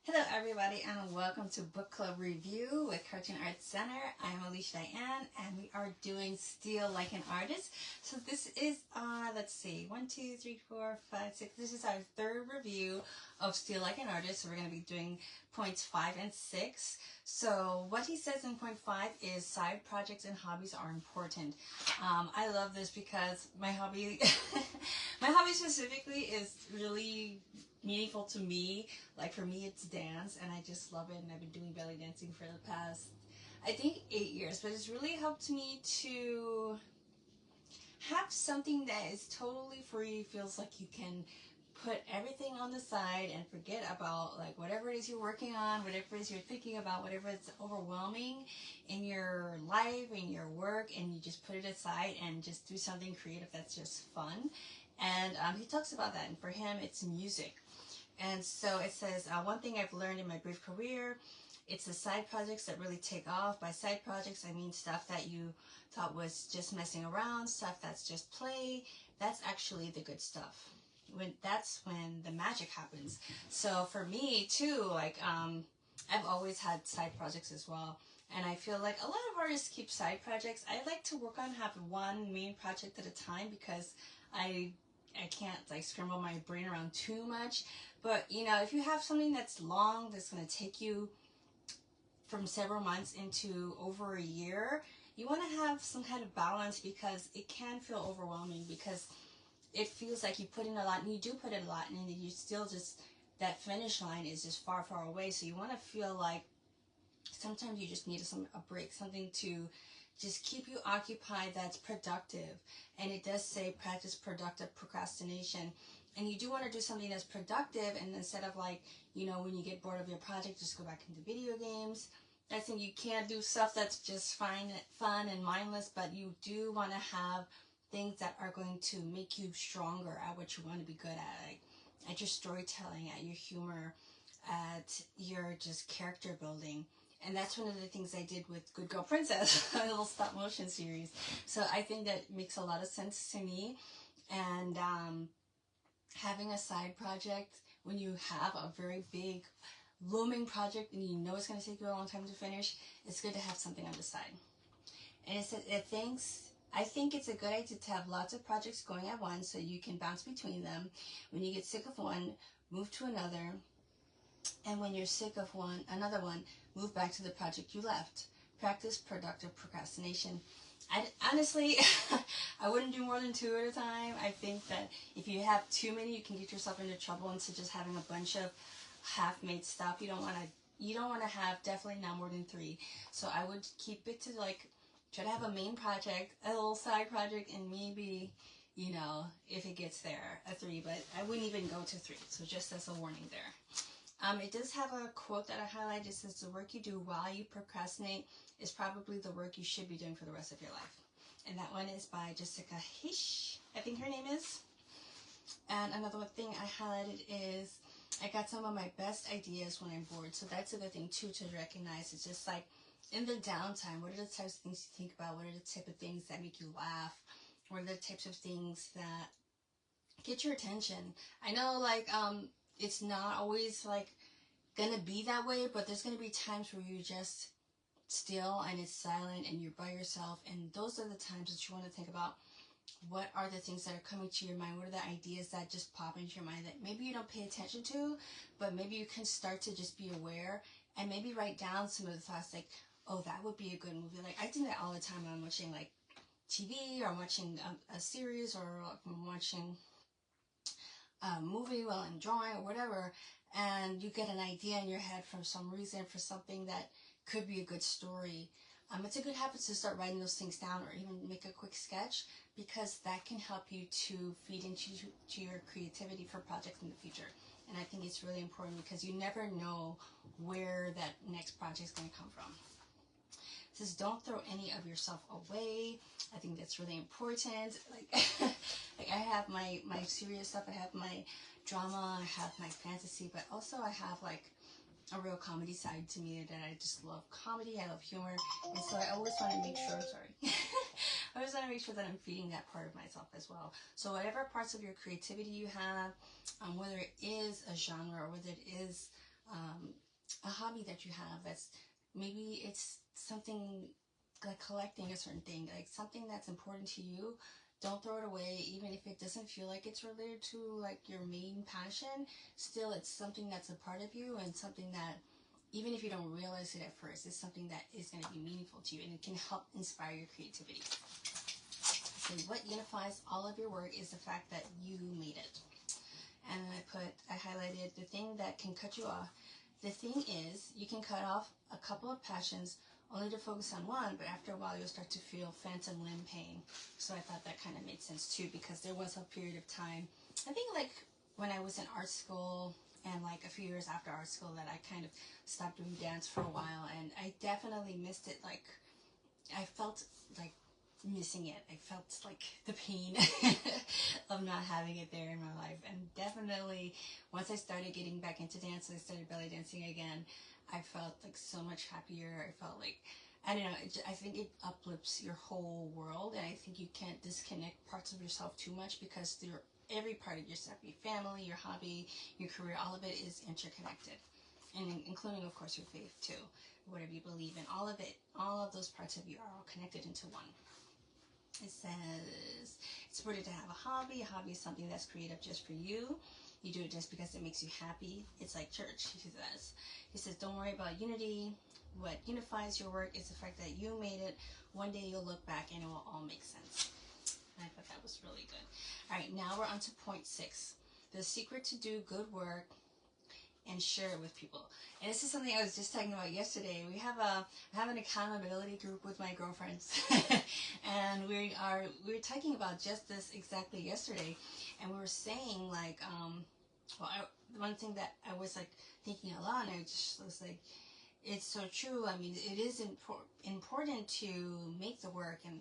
Hello everybody and welcome to Book Club Review with Cartoon Arts Center. I'm Alicia Dianne and we are doing Steal Like an Artist. So this is let's see, 1, 2, 3, 4, 5, 6. This is our third review of Steal Like an Artist. So we're going to be doing points 5 and 6. So what he says in point 5 is side projects and hobbies are important. I love this because my hobby, my hobby specifically is really meaningful to me. Like for me it's dance and I just love it, and I've been doing belly dancing for the past I think 8 years, but it's really helped me to have something that is totally free, feels like you can put everything on the side and forget about like whatever it is you're working on, whatever it is you're thinking about, whatever is overwhelming in your life, in your work, and you just put it aside and just do something creative that's just fun. And he talks about that, and for him it's music. And so it says, one thing I've learned in my brief career, it's the side projects that really take off. By side projects, I mean stuff that you thought was just messing around, stuff that's just play. That's actually the good stuff. That's when the magic happens. So for me too, like I've always had side projects as well. And I feel like a lot of artists keep side projects. I like to work on have one main project at a time because I can't like scramble my brain around too much. But you know, if you have something that's long, that's going to take you from several months into over a year, you want to have some kind of balance, because it can feel overwhelming, because it feels like you put in a lot, and you do put in a lot, and you still just, that finish line is just far, far away. So you want to feel like sometimes you just need a break, something to just keep you occupied that's productive. And it does say practice productive procrastination. And you do want to do something that's productive, and instead of like, you know, when you get bored of your project, just go back into video games. I think you can't do stuff that's just fun and mindless, but you do want to have things that are going to make you stronger at what you want to be good at, like at your storytelling, at your humor, at your just character building. And that's one of the things I did with Good Girl Princess, a little stop motion series. So I think that makes a lot of sense to me. And having a side project when you have a very big looming project and you know it's going to take you a long time to finish, it's good to have something on the side. And it says, I think it's a good idea to have lots of projects going at once so you can bounce between them. When you get sick of one, move to another. And when you're sick of another one, move back to the project you left. Practice productive procrastination. Honestly, I wouldn't do more than 2 at a time. I think that if you have too many, you can get yourself into trouble into just having a bunch of half-made stuff. You don't want to have definitely not more than 3. So I would keep it to like, try to have a main project, a little side project, and maybe, you know, if it gets there, a 3. But I wouldn't even go to 3. So just as a warning there. It does have a quote that I highlighted. It says, the work you do while you procrastinate is probably the work you should be doing for the rest of your life. And that one is by Jessica Hish, I think her name is. And another thing I highlighted is, I got some of my best ideas when I'm bored. So that's a good thing too to recognize. It's just like, in the downtime, what are the types of things you think about? What are the type of things that make you laugh? What are the types of things that get your attention? I know like, it's not always like gonna be that way, but there's gonna be times where you just still and it's silent and you're by yourself, and those are the times that you want to think about what are the things that are coming to your mind, what are the ideas that just pop into your mind that maybe you don't pay attention to, but maybe you can start to just be aware and maybe write down some of the thoughts, like, oh, that would be a good movie. Like I do that all the time when I'm watching like TV, or I'm watching a series, or I'm watching a movie while I'm drawing or whatever, and you get an idea in your head from some reason for something that could be a good story. It's a good habit to start writing those things down, or even make a quick sketch, because that can help you to feed into your creativity for projects in the future. And I think it's really important because you never know where that next project is going to come from. It says, don't throw any of yourself away. I think that's really important. Like, like I have my serious stuff, I have my drama, I have my fantasy, but also I have like a real comedy side to me, that I just love comedy, I love humor, and so I always want to make sure, I always want to make sure that I'm feeding that part of myself as well. So whatever parts of your creativity you have, whether it is a genre or whether it is a hobby that you have that's maybe it's something like collecting a certain thing, like something that's important to you. Don't throw it away, even if it doesn't feel like it's related to like your main passion. Still, it's something that's a part of you and something that, even if you don't realize it at first, is something that is going to be meaningful to you and it can help inspire your creativity. So what unifies all of your work is the fact that you made it. And I highlighted the thing that can cut you off. The thing is, you can cut off a couple of passions only to focus on one, but after a while you'll start to feel phantom limb pain. So I thought that kind of made sense too, because there was a period of time, I think like when I was in art school and like a few years after art school, that I kind of stopped doing dance for a while, and I definitely missed it. Like I felt like missing it. I felt like the pain of not having it there in my life. And definitely once I started getting back into dance and I started belly dancing again, I felt like so much happier. I felt like, I don't know, I think it uplifts your whole world, and I think you can't disconnect parts of yourself too much, because every part of yourself, your family, your hobby, your career, all of it is interconnected, and including of course your faith too, whatever you believe in, all of it, all of those parts of you are all connected into one. It says it's important to have a hobby. A hobby is something that's creative just for you. You do it just because it makes you happy. It's like church, he says. He says, don't worry about unity. What unifies your work is the fact that you made it. One day you'll look back and it will all make sense. And I thought that was really good. All right, now we're on to point 6. The secret to do good work and share it with people. And this is something I was just talking about yesterday. I have an accountability group with my girlfriends, and we were talking about just this exactly yesterday, and we were saying like, one thing that I was like thinking a lot, and I just was like, it's so true. I mean, it is important to make the work, and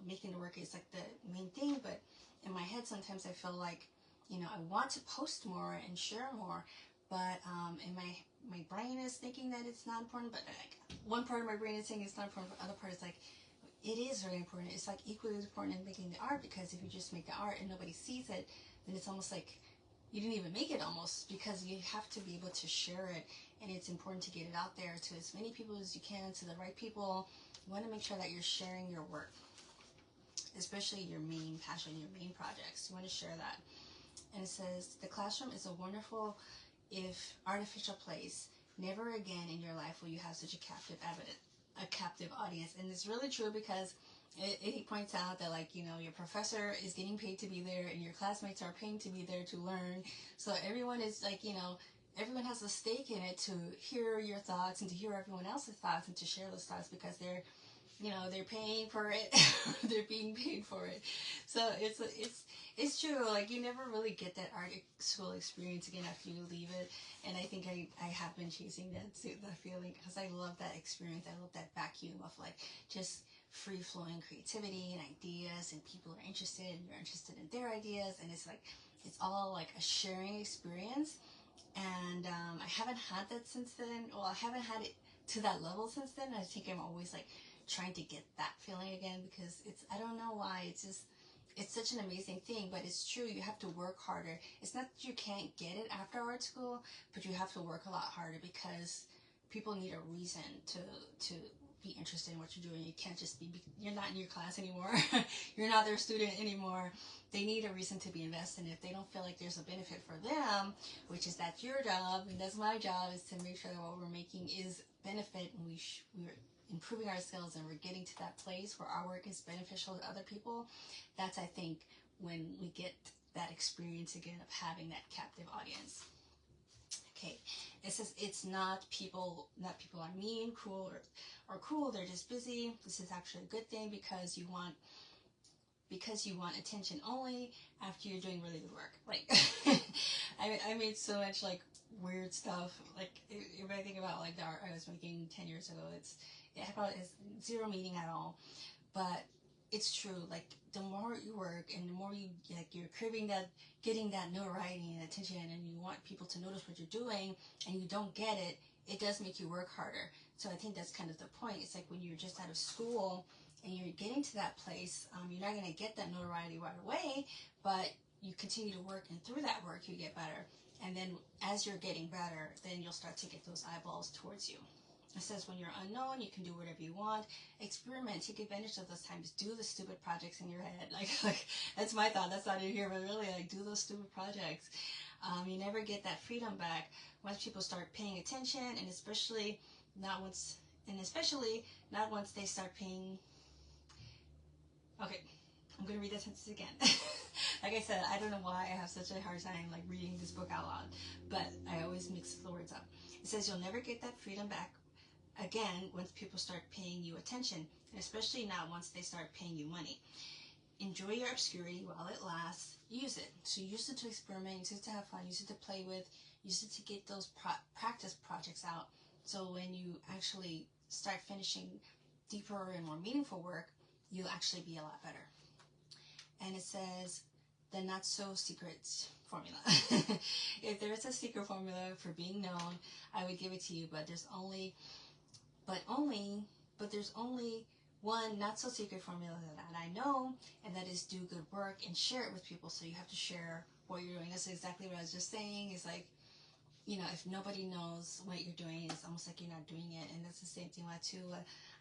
making the work is like the main thing. But in my head, sometimes I feel like, I want to post more and share more, but in my brain is thinking that it's not important. But like, one part of my brain is saying it's not important, but the other part is like, it is very important. It's like equally as important in making the art, because if you just make the art and nobody sees it, then it's almost like you didn't even make it, almost, because you have to be able to share it, and it's important to get it out there to as many people as you can, to the right people. You want to make sure that you're sharing your work, especially your main passion, your main projects. You want to share that. And it says, the classroom is a wonderful, if artificial place. Never again in your life will you have such a captive audience. And it's really true, because he points out that, like, your professor is getting paid to be there, and your classmates are paying to be there to learn. So everyone is like, everyone has a stake in it to hear your thoughts and to hear everyone else's thoughts and to share those thoughts, because they're paying for it. They're being paid for it. So it's true. Like, you never really get that art school experience again after you leave it. And I think I have been chasing that feeling, because I love that experience. I love that vacuum of like just free flowing creativity and ideas, and people are interested, and you're interested in their ideas, and it's like, it's all like a sharing experience. And I haven't had that since then. Well, I haven't had it to that level since then. I think I'm always like trying to get that feeling again, because I don't know why, it's such an amazing thing. But it's true, you have to work harder. It's not that you can't get it after art school, but you have to work a lot harder, because people need a reason to be interested in what you're doing. You can't just you're not in your class anymore. You're not their student anymore. They need a reason to be invested. And if they don't feel like there's a benefit for them, which is that's your job and that's my job, is to make sure that what we're making is benefit, and we're improving our skills, and we're getting to that place where our work is beneficial to other people. That's, I think, when we get that experience again of having that captive audience. Okay, it says it's not people are mean, cruel, or cool. They're just busy. This is actually a good thing, because you want attention only after you're doing really good work. Like, I made so much like weird stuff. Like, if I think about like the art I was making 10 years ago, it has zero meaning at all. But it's true. Like, the more you work and the more you're craving getting that notoriety and attention, and you want people to notice what you're doing, and you don't get it, it does make you work harder. So I think that's kind of the point. It's like when you're just out of school and you're getting to that place, you're not going to get that notoriety right away, but you continue to work, and through that work you get better. And then as you're getting better, then you'll start to get those eyeballs towards you. It says when you're unknown, you can do whatever you want. Experiment, take advantage of those times. Do the stupid projects in your head. Like that's my thought. That's not in here, but really, like, do those stupid projects. You never get that freedom back once people start paying attention, and especially not once they start paying. Okay, I'm gonna read that sentence again. Like I said, I don't know why I have such a hard time like reading this book out loud, but I always mix the words up. It says you'll never get that freedom back again once people start paying you attention, and especially not once they start paying you money. Enjoy your obscurity while it lasts. Use it. So use it to experiment, use it to have fun, use it to play with, use it to get those practice projects out. So when you actually start finishing deeper and more meaningful work, you'll actually be a lot better. And it says the not so secret formula. If there is a secret formula for being known, I would give it to you, but there's only one not so secret formula that I know, and that is do good work and share it with people. So you have to share what you're doing. That's exactly what I was just saying. It's like, if nobody knows what you're doing, it's almost like you're not doing it. And that's the same thing too.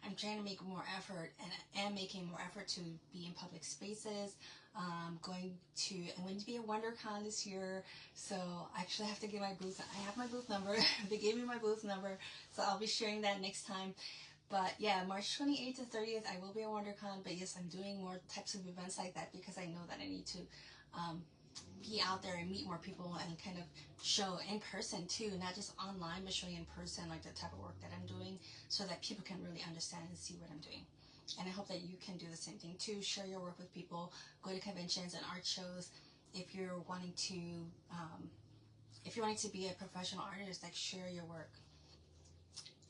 I'm trying to make more effort, and I am making more effort to be in public spaces. I'm going to be at WonderCon this year, so I actually have to get my booth. I have my booth number. They gave me my booth number, so I'll be sharing that next time. But yeah, March 28th to 30th, I will be at WonderCon. But yes, I'm doing more types of events like that because I know that I need to be out there and meet more people and kind of show in person too, not just online, but showing in person like the type of work that I'm doing, so that people can really understand and see what I'm doing. And I hope that you can do the same thing too. Share your work with people. Go to conventions and art shows. If you're wanting to be a professional artist, like, share your work.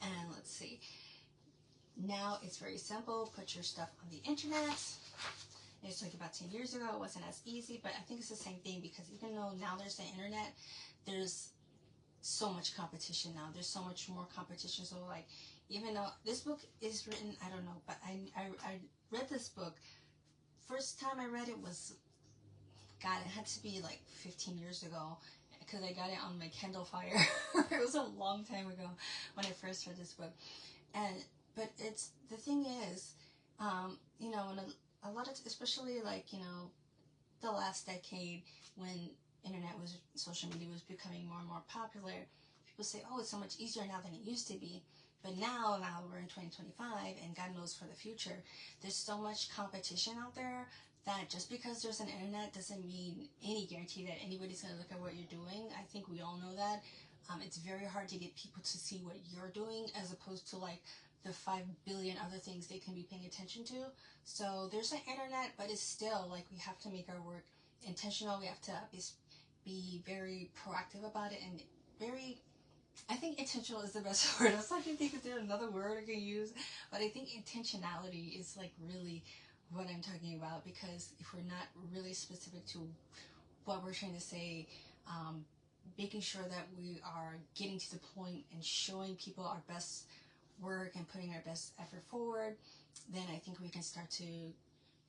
And let's see. Now it's very simple. Put your stuff on the internet. It's like about 10 years ago, it wasn't as easy, but I think it's the same thing, because even though now there's the internet, there's so much competition now. There's so much more competition. So like, even though this book is written, I don't know, but I read this book. First time I read it was, God, it had to be like 15 years ago, because I got it on my Kindle Fire. It was a long time ago when I first read this book. But it's, the thing is, when a lot of, especially like, the last decade, when social media was becoming more and more popular, people say, oh, it's so much easier now than it used to be. But now we're in 2025, and God knows for the future, there's so much competition out there that just because there's an internet doesn't mean any guarantee that anybody's going to look at what you're doing. I think we all know that. It's very hard to get people to see what you're doing, as opposed to like the 5 billion other things they can be paying attention to. So there's an internet, but it's still like, we have to make our work intentional. We have to be very proactive about it, and I think intentional is the best word. I was trying to think if there's another word I can use, but I think intentionality is like really what I'm talking about, because if we're not really specific to what we're trying to say, making sure that we are getting to the point and showing people our best work and putting our best effort forward, then I think we can start to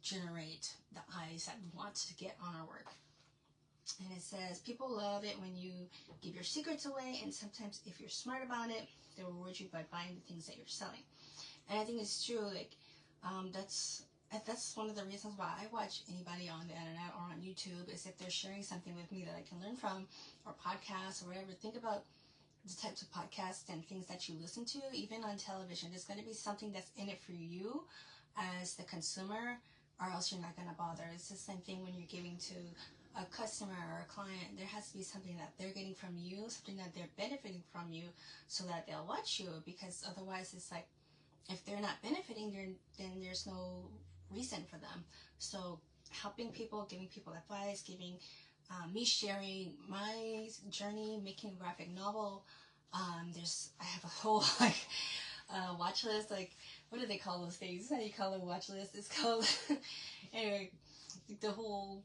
generate the eyes that we want to get on our work. And it says, people love it when you give your secrets away, and sometimes if you're smart about it, they'll reward you by buying the things that you're selling. And I think it's true. Like, that's one of the reasons why I watch anybody on the internet or on YouTube, is if they're sharing something with me that I can learn from, or podcasts or whatever. Think about the types of podcasts and things that you listen to, even on television. There's going to be something that's in it for you as the consumer, or else you're not going to bother. It's the same thing when you're giving to a customer or a client. There has to be something that they're getting from you, something that they're benefiting from you, so that they'll watch you. Because otherwise, it's like, if they're not benefiting, then there's no reason for them. So helping people, giving people advice, me sharing my journey making a graphic novel. I have a whole watch list. Like, what do they call those things? How do you call it a watch list? It's called anyway, the whole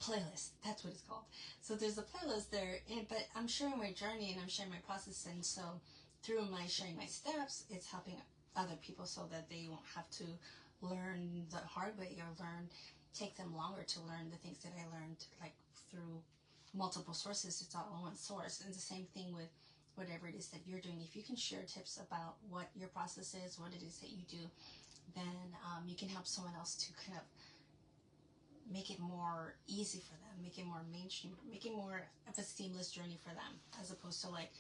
playlist. That's what it's called. So there's a playlist there, but I'm sharing my journey and I'm sharing my process, and so through my sharing my steps, it's helping other people so that they won't have to learn the hard way, or take them longer to learn the things that I learned, like through multiple sources, it's all one source. And the same thing with whatever it is that you're doing. If you can share tips about what your process is, what it is that you do, then you can help someone else to kind of make it more easy for them, make it more mainstream, make it more of a seamless journey for them, as opposed to like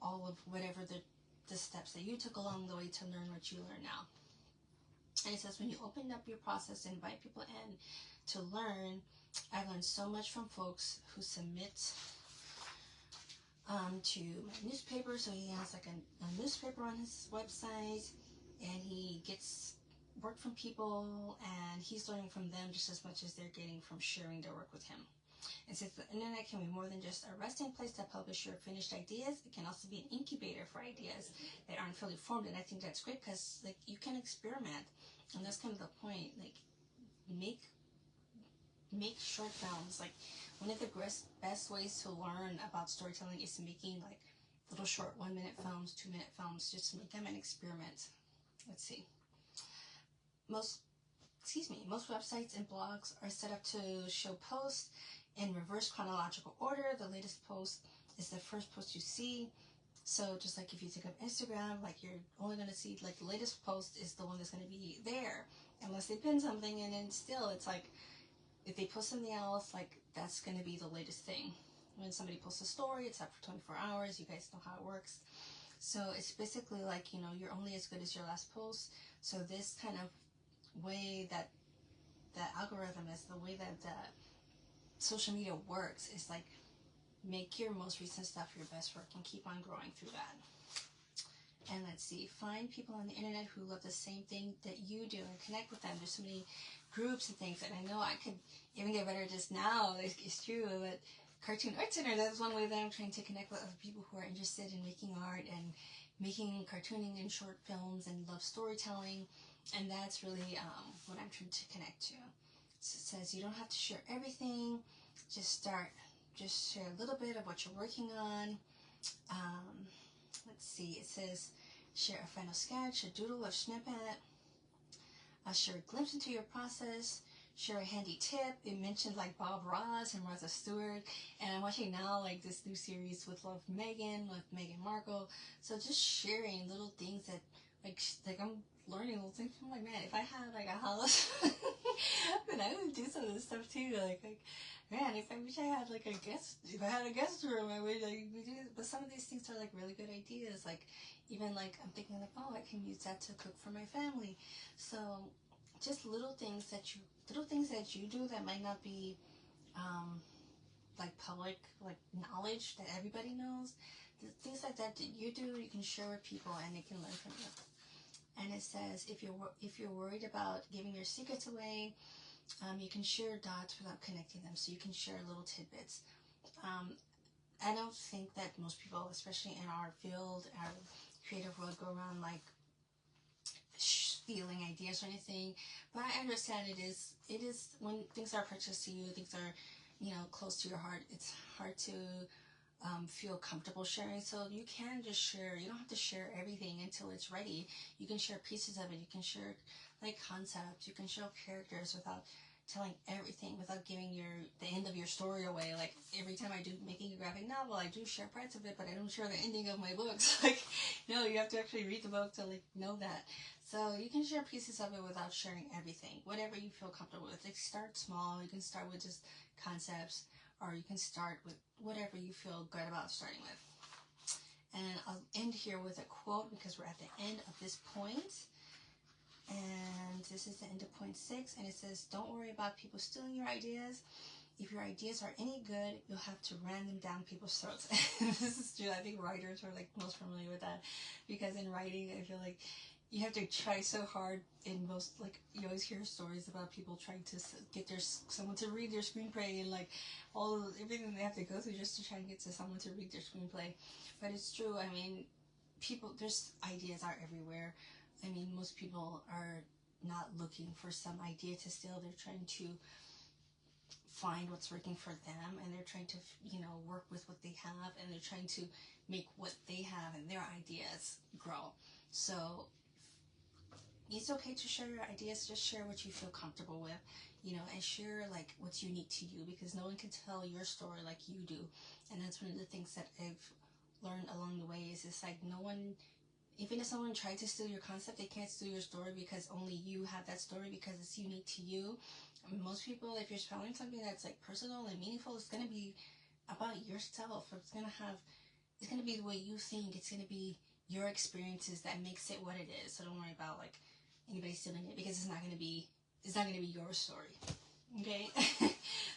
all of whatever the steps that you took along the way to learn what you learn now. And it says, when you open up your process and invite people in to learn, I learned so much from folks who submit to my newspaper. So he has like a newspaper on his website, and he gets work from people, and he's learning from them just as much as they're getting from sharing their work with him. It says the internet can be more than just a resting place to publish your finished ideas. It can also be an incubator for ideas that aren't fully formed, and I think that's great because like you can experiment, and that's kind of the point. Like make short films. Like one of the best ways to learn about storytelling is making like little short 1-minute films, 2-minute films, just to make them an experiment. Let's see. Most websites and blogs are set up to show posts in reverse chronological order. The latest post is the first post you see. So just like if you think of Instagram, like you're only going to see like the latest post is the one that's going to be there, unless they pin something, and then still it's like if they post something else, like that's going to be the latest thing. When somebody posts a story, it's up for 24 hours. You guys know how it works. So it's basically like, you know, you're only as good as your last post. So this kind of way that algorithm is, the way that the social media works is like make your most recent stuff your best work and keep on growing through that. And let's see, find people on the internet who love the same thing that you do and connect with them. There's so many groups and things, and I know I could even get better just now. It's true, but Cartoon Art Center, that's one way that I'm trying to connect with other people who are interested in making art and making cartooning and short films and love storytelling. And that's really what I'm trying to connect to. So it says you don't have to share everything. Just share a little bit of what you're working on. Let's see, it says share a final sketch, a doodle, a snippet. Share a glimpse into your process. Share a handy tip. It mentioned like Bob Ross and Martha Stewart. And I'm watching now like this new series with Meghan Markle. So just sharing little things that like I'm learning little things. I'm like, man, if I had like a house, then I would do some of this stuff too. Like man, if I wish I had like if I had a guest room, I would like do this. But some of these things are like really good ideas. Like even like I'm thinking like, oh, I can use that to cook for my family. So just little things that you do that might not be like public like knowledge that everybody knows. The things like that you do, you can share with people and they can learn from you. And it says if you're worried about giving your secrets away, you can share dots without connecting them. So you can share little tidbits. I don't think that most people, especially in our field, our creative world, go around like stealing ideas or anything. But I understand it is when things are precious to you, things are, you know, close to your heart. It's hard to feel comfortable sharing. So you can just share. You don't have to share everything until it's ready. You can share pieces of it. You can share like concepts. You can show characters without telling everything, without giving the end of your story away. Like every time I do making a graphic novel, I do share parts of it, but I don't share the ending of my books. Like, no, you have to actually read the book to like know that. So you can share pieces of it without sharing everything. Whatever you feel comfortable with. Like start small. You can start with just concepts, or you can start with whatever you feel good about starting with. And I'll end here with a quote because we're at the end of this point. And this is the end of point 6, and it says, don't worry about people stealing your ideas. If your ideas are any good, you'll have to ram them down people's throats. This is true. I think writers are like most familiar with that, because in writing, I feel like you have to try so hard. In most, like, you always hear stories about people trying to get someone to read their screenplay, and like everything they have to go through just to try and get to someone to read their screenplay. But it's true. I mean, there's ideas are everywhere. I mean, most people are not looking for some idea to steal. They're trying to find what's working for them, and they're trying to, you know, work with what they have, and they're trying to make what they have and their ideas grow. So it's okay to share your ideas. Just share what you feel comfortable with. you know, and share like what's unique to you, because no one can tell your story like you do. And that's one of the things that I've learned along the way, is it's like no one, even if someone tried to steal your concept, they can't steal your story, because only you have that story, because it's unique to you. I mean, most people, if you're spelling something that's like personal and meaningful, it's going to be about yourself. It's going to be the way you think. It's going to be your experiences that makes it what it is. So don't worry about like anybody stealing it, because it's not going to be your story. Okay.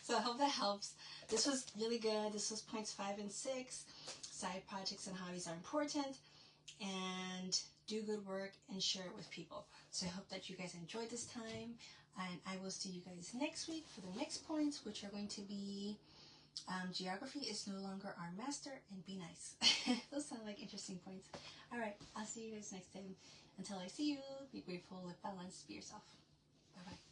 So I hope that helps. This was really good. This was points 5 and 6. Side projects and hobbies are important, and do good work and share it with people. So I hope that you guys enjoyed this time, and I will see you guys next week for the next points, which are going to be geography is no longer our master, and be nice. Those sound like interesting points. All right, I'll see you guys next time. Until I see you, be grateful, live balanced, be yourself. Bye-bye.